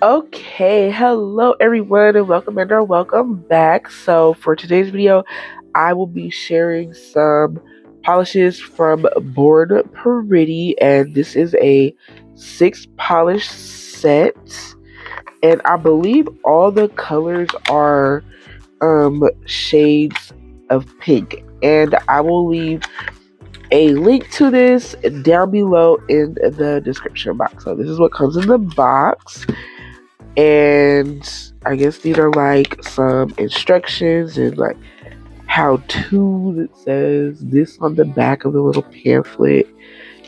Okay, hello everyone and welcome back. So for today's video, I will be sharing some polishes from Born Pretty, and this is a 6 polish set, and I believe all the colors are shades of pink, and I will leave a link to this down below in the description box. So this is what comes in the box. And I guess these are like some instructions and like how to. It says this on the back of the little pamphlet,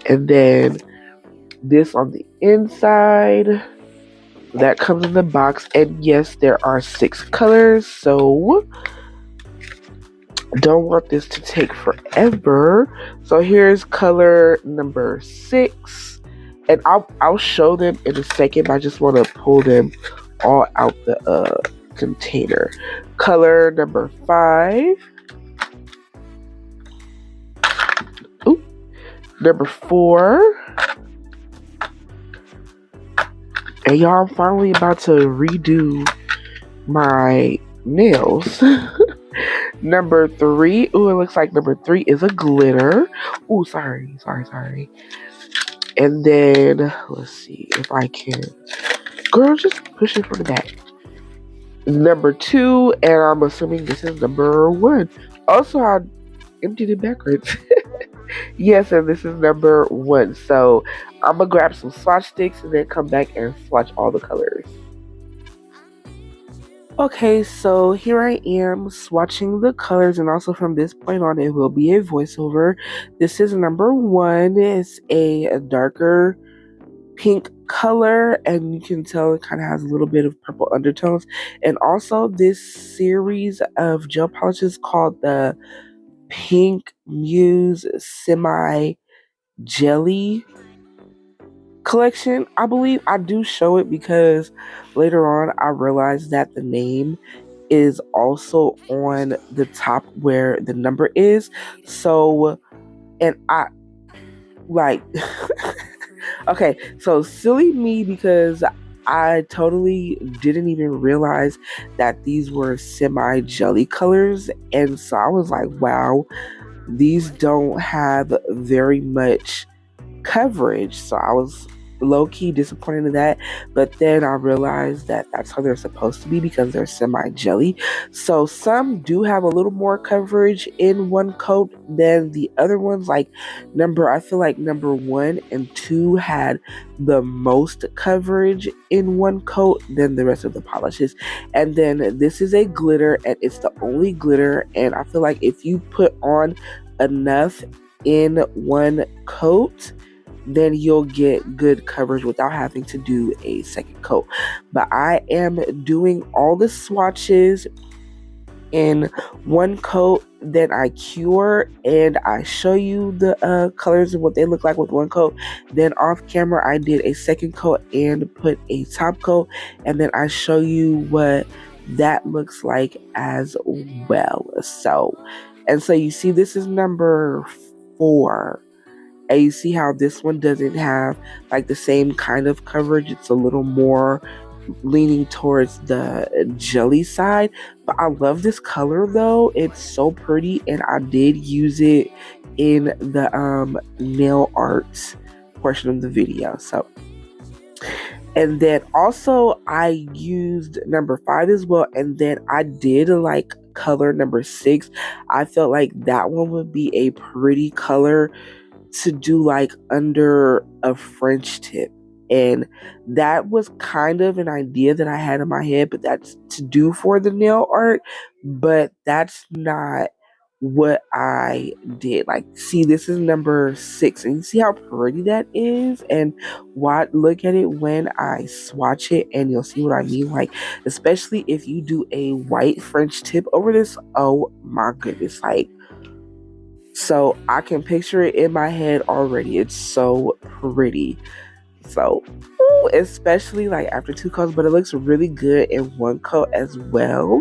and then this on the inside. That comes in the box, and yes, there are 6 colors, so don't want this to take forever. So here's color number 6, and I'll show them in a second, but I just want to pull them all out the container. Color number 5. Ooh. Number 4. And y'all, I'm finally about to redo my nails. Number 3. Ooh, it looks like number 3 is a glitter. Ooh, sorry. And then, let's see if I can. Girl, just push it from the back. Number 2, and I'm assuming this is number 1. Also, I emptied it backwards. Yes, and this is number 1. So, I'm going to grab some swatch sticks and then come back and swatch all the colors. Okay, so here I am swatching the colors, and also from this point on it will be a voiceover. This is number 1. It's a darker pink color, and you can tell it kind of has a little bit of purple undertones. And also this series of gel polishes called the Pink Muse Semi Jelly collection. I believe I do show it because later on I realized that the name is also on the top where the number is. So, and I like okay, so silly me, because I totally didn't even realize that these were semi jelly colors, and so I was like, wow, these don't have very much coverage. So I was low-key disappointed in that, but then I realized that that's how they're supposed to be because they're semi-jelly. So some do have a little more coverage in one coat than the other ones. Like I feel like number 1 and 2 had the most coverage in one coat than the rest of the polishes. And then this is a glitter, and it's the only glitter, and I feel like if you put on enough in one coat, then you'll get good coverage without having to do a second coat. But I am doing all the swatches in one coat, then I cure and I show you the colors and what they look like with one coat. Then off camera I did a second coat and put a top coat, and then I show you what that looks like as well. So you see this is number 4. And you see how this one doesn't have like the same kind of coverage. It's a little more leaning towards the jelly side. But I love this color though. It's so pretty, and I did use it in the nail art portion of the video. So, and then also I used number 5 as well, and then I did like color number 6. I felt like that one would be a pretty color to do like under a French tip, and that was kind of an idea that I had in my head, but that's to do for the nail art, but that's not what I did. Like, see, this is number 6, and you see how pretty that is, and look at it when I swatch it, and you'll see what I mean. Like, especially if you do a white French tip over this, oh my goodness, like, so I can picture it in my head already. It's so pretty. So, especially like after 2 coats, but it looks really good in one coat as well.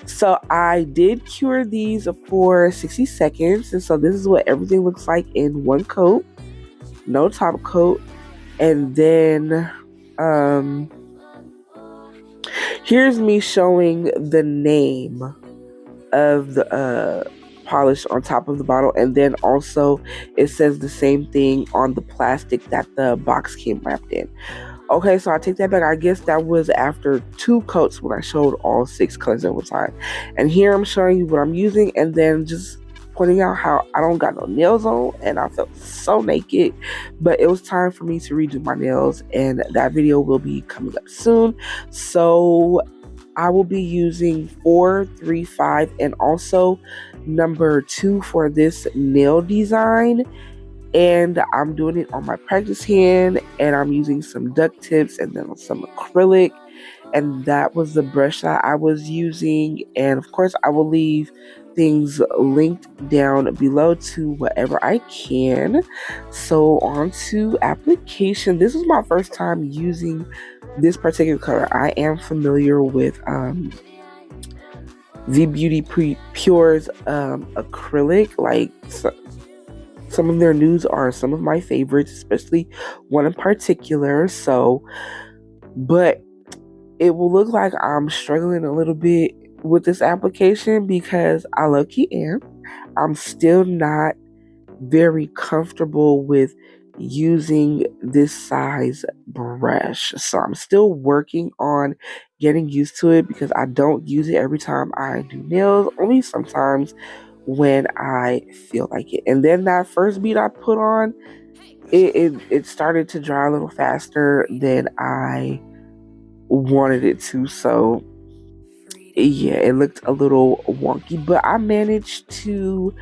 So I did cure these for 60 seconds. And so this is what everything looks like in one coat. No top coat. And then Here's me showing the name of the polish on top of the bottle, and then also it says the same thing on the plastic that the box came wrapped in. Okay, so I take that back. I guess that was after 2 coats when I showed all 6 colors at one time. And here I'm showing you what I'm using, and then just pointing out how I don't got no nails on, and I felt so naked. But it was time for me to redo my nails, and that video will be coming up soon. So I will be using 4, 3, 5, and also number 2 for this nail design. And I'm doing it on my practice hand, and I'm using some duct tips and then some acrylic. And that was the brush that I was using. And of course, I will leave things linked down below to whatever I can. So on to application. This is my first time using this particular color. I am familiar with the Beauty Pure's acrylic. Like, some of their nudes are some of my favorites, especially one in particular. So, but it will look like I'm struggling a little bit with this application because I low-key am. I'm still not very comfortable with using this size brush. So I'm still working on getting used to it because I don't use it every time I do nails, only sometimes when I feel like it. And then that first bead I put on, it started to dry a little faster than I wanted it to. So yeah, it looked a little wonky, but I managed to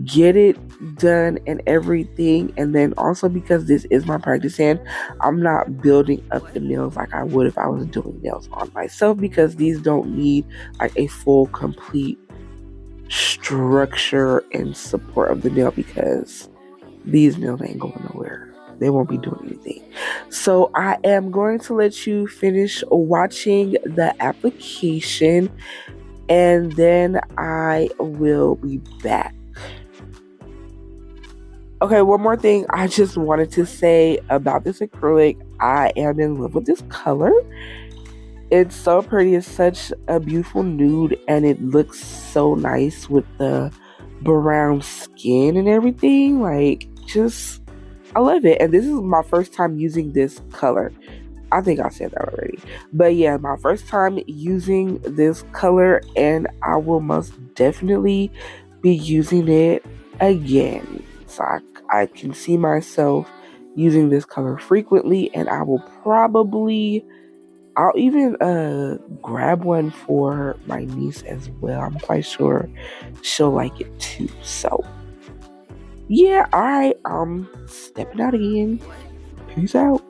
get it done and everything. And then also, because this is my practice hand, I'm not building up the nails like I would if I was doing nails on myself, because these don't need like a full complete structure and support of the nail, because these nails ain't going nowhere. They won't be doing anything. So I am going to let you finish watching the application, and then I will be back. Okay, one more thing I just wanted to say about this acrylic. I am in love with this color. It's so pretty. It's such a beautiful nude, and it looks so nice with the brown skin and everything. Like, just, I love it. And this is my first time using this color. I think I said that already. But yeah, my first time using this color, and I will most definitely be using it again. So I can see myself using this color frequently, and I will probably, I'll even grab one for my niece as well. I'm quite sure she'll like it too. So yeah, alright, I'm stepping out again. Peace out.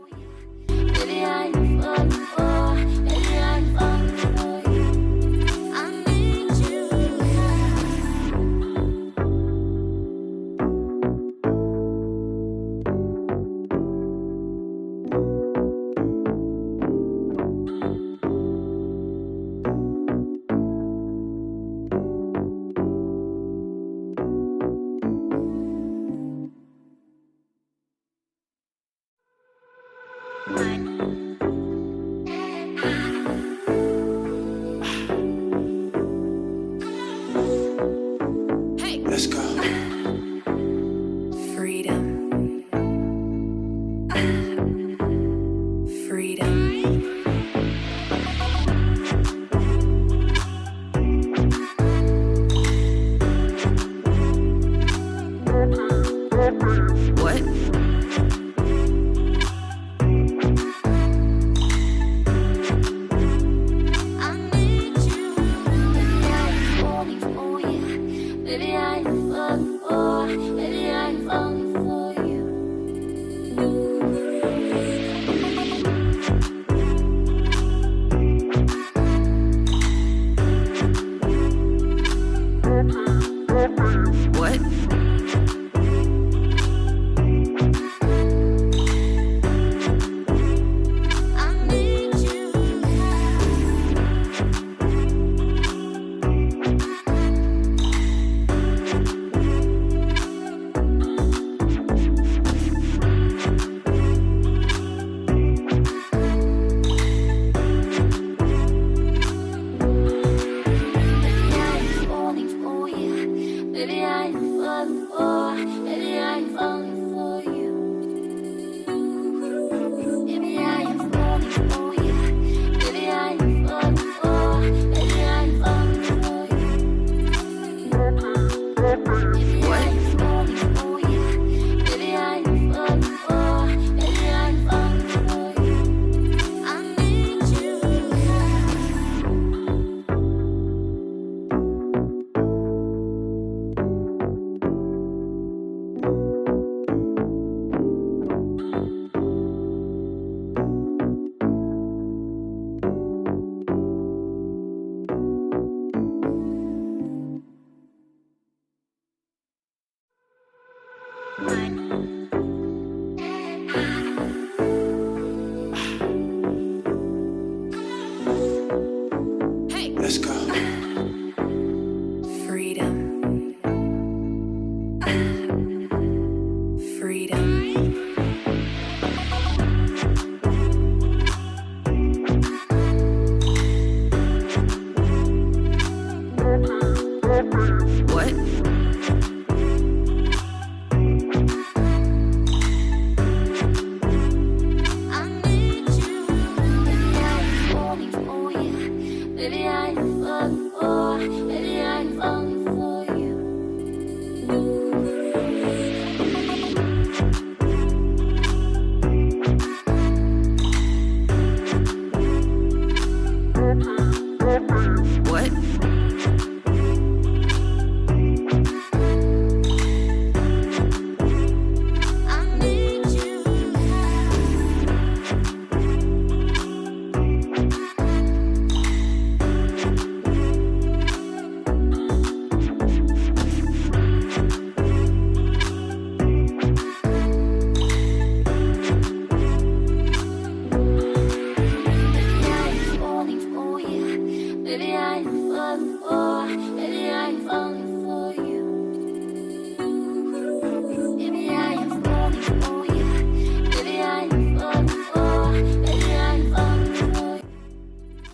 Let's go. Freedom. Freedom. What?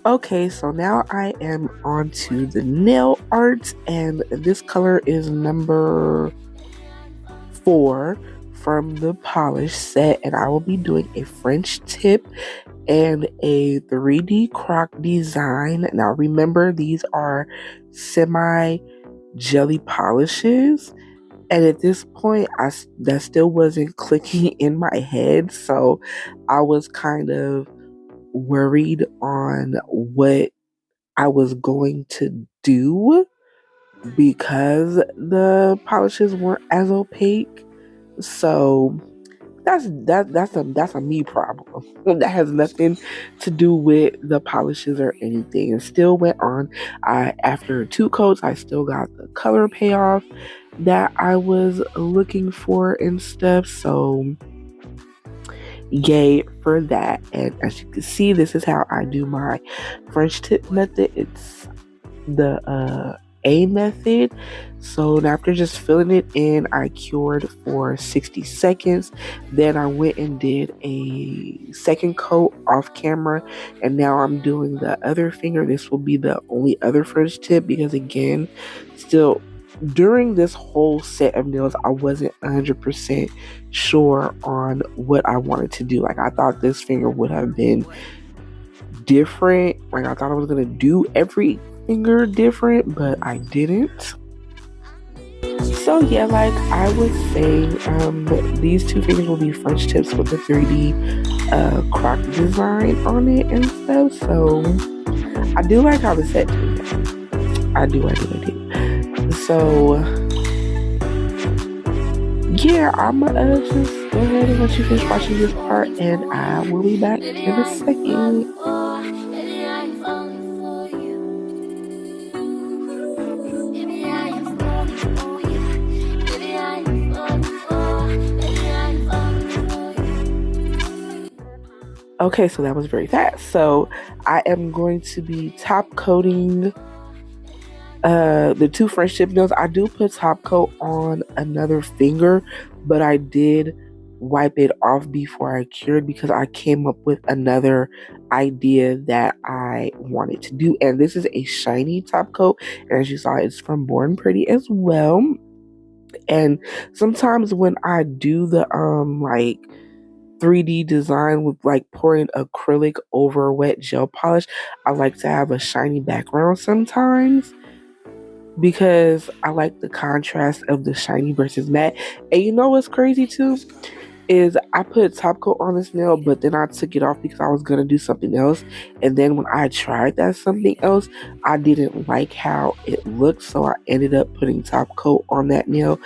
Okay, so now I am on to the nail art, and this color is number 4 from the polish set, and I will be doing a French tip and a 3D croc design. Now remember, these are semi jelly polishes, and at this point that still wasn't clicking in my head, so I was kind of worried on what I was going to do because the polishes weren't as opaque. So that's a me problem. That has nothing to do with the polishes or anything. It still went on. After 2 coats, I still got the color payoff that I was looking for and stuff. So yay for that. And as you can see, this is how I do my French tip method. It's the A method. So after just filling it in, I cured for 60 seconds. Then I went and did a second coat off camera, and now I'm doing the other finger. This will be the only other French tip because, again, still during this whole set of nails, I wasn't 100% sure on what I wanted to do. Like, I thought this finger would have been different. Like, I thought I was gonna do every finger different, but I didn't. So yeah, like I was saying, these 2 fingers will be French tips with the 3D croc design on it and stuff. So I do like how the set turned out. I do. So yeah, I'm gonna just go ahead and let you finish watching this part, and I will be back in a second. Okay, so that was very fast. So I am going to be top coating the 2 French tip nails. I do put top coat on another finger, but I did wipe it off before I cured because I came up with another idea that I wanted to do. And this is a shiny top coat, and as you saw, it's from Born Pretty as well. And sometimes when I do the like 3D design with like pouring acrylic over wet gel polish, I like to have a shiny background sometimes because I like the contrast of the shiny versus matte. And you know what's crazy too? Is I put top coat on this nail, but then I took it off because I was gonna do something else. And then when I tried that something else, I didn't like how it looked, so I ended up putting top coat on that nail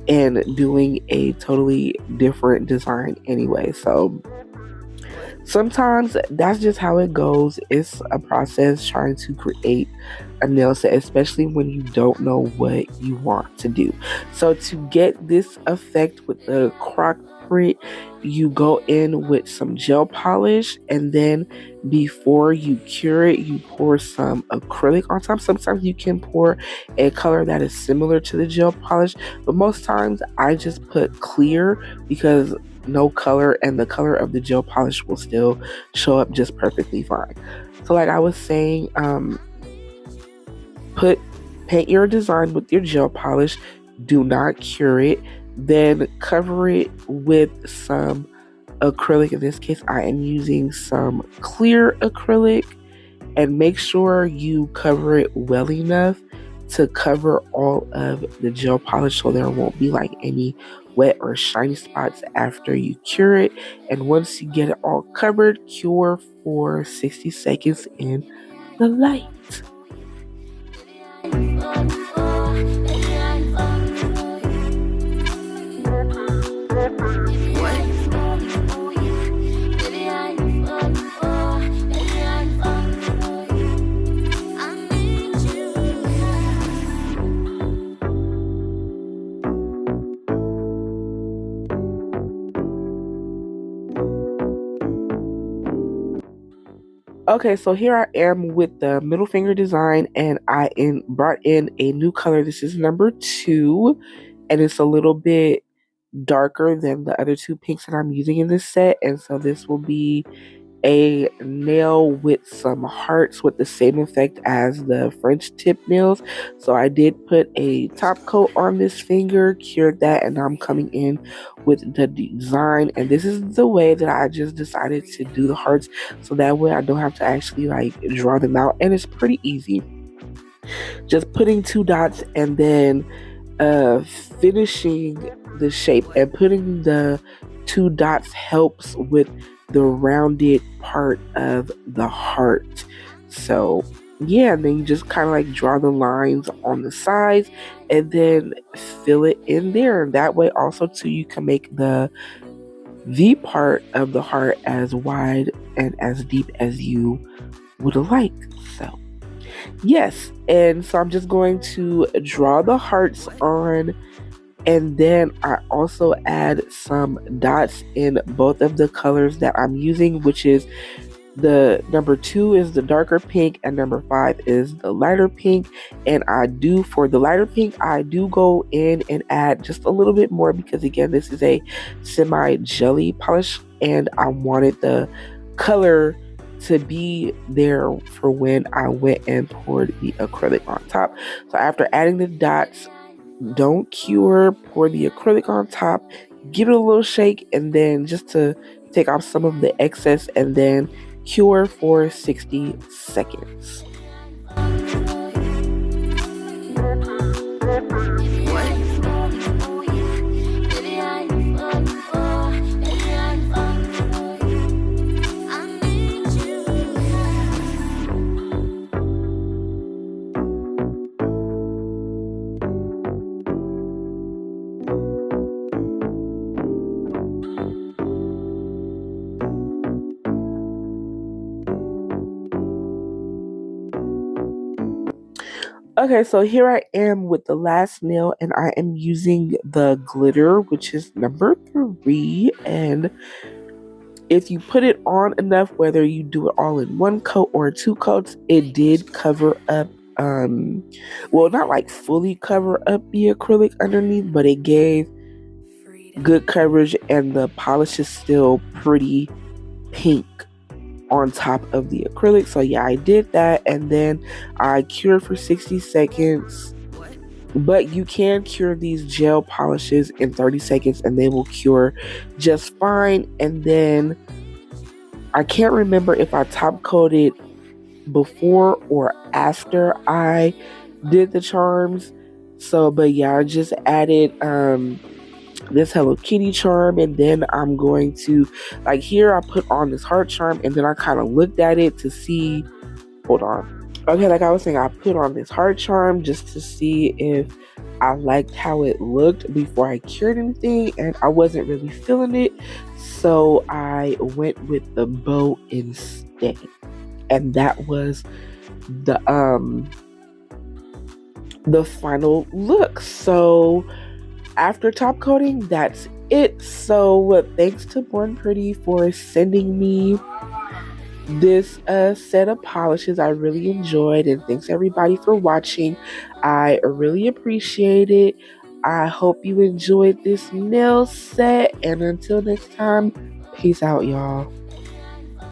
and doing a totally different design anyway. So sometimes that's just how it goes. It's a process trying to create a nail set, especially when you don't know what you want to do. So to get this effect with the croc print, you go in with some gel polish, and then before you cure it, you pour some acrylic on top. Sometimes you can pour a color that is similar to the gel polish, but most times I just put clear because no color and the color of the gel polish will still show up just perfectly fine. So like I was saying, paint your design with your gel polish, do not cure it, then cover it with some acrylic. In this case, I am using some clear acrylic, and make sure you cover it well enough to cover all of the gel polish so there won't be like any wet or shiny spots after you cure it. And once you get it all covered, cure for 60 seconds in the light. Okay, so here I am with the middle finger design, and I brought in a new color. This is number 2, and it's a little bit darker than the other 2 pinks that I'm using in this set. And so this will be a nail with some hearts with the same effect as the French tip nails. So I did put a top coat on this finger, cured that, and I'm coming in with the design. And this is the way that I just decided to do the hearts, so that way I don't have to actually like draw them out, and it's pretty easy. Just putting 2 dots and then finishing the shape, and putting the 2 dots helps with the rounded part of the heart. So yeah, and then you just kind of like draw the lines on the sides and then fill it in there. And that way also too, you can make the V part of the heart as wide and as deep as you would like. So yes, and so I'm just going to draw the hearts on, and then I also add some dots in both of the colors that I'm using, which is the number 2 is the darker pink and number 5 is the lighter pink. And for the lighter pink, I do go in and add just a little bit more, because again, this is a semi jelly polish and I wanted the color to be there for when I went and poured the acrylic on top. So after adding the dots, don't cure, pour the acrylic on top, give it a little shake, and then just to take off some of the excess, and then cure for 60 seconds. Okay, so here I am with the last nail, and I am using the glitter, which is number 3. And if you put it on enough, whether you do it all in 1 coat or 2 coats, it did cover up, well, not like fully cover up the acrylic underneath, but it gave good coverage, and the polish is still pretty pink on top of the acrylic. So yeah, I did that, and then I cured for 60 seconds. But you can cure these gel polishes in 30 seconds and they will cure just fine. And then I can't remember if I top coated before or after I did the charms. So but yeah, I just added this Hello Kitty charm, and then I'm going to, like here I put on this heart charm, and then I kind of looked at it to see, hold on. Okay, like I was saying, I put on this heart charm just to see if I liked how it looked before I cured anything, and I wasn't really feeling it, so I went with the bow instead. And that was the final look. So after top coating, that's it. So thanks to Born Pretty for sending me this set of polishes. I really enjoyed, and thanks everybody for watching. I really appreciate it. I hope you enjoyed this nail set, and until next time, peace out, y'all.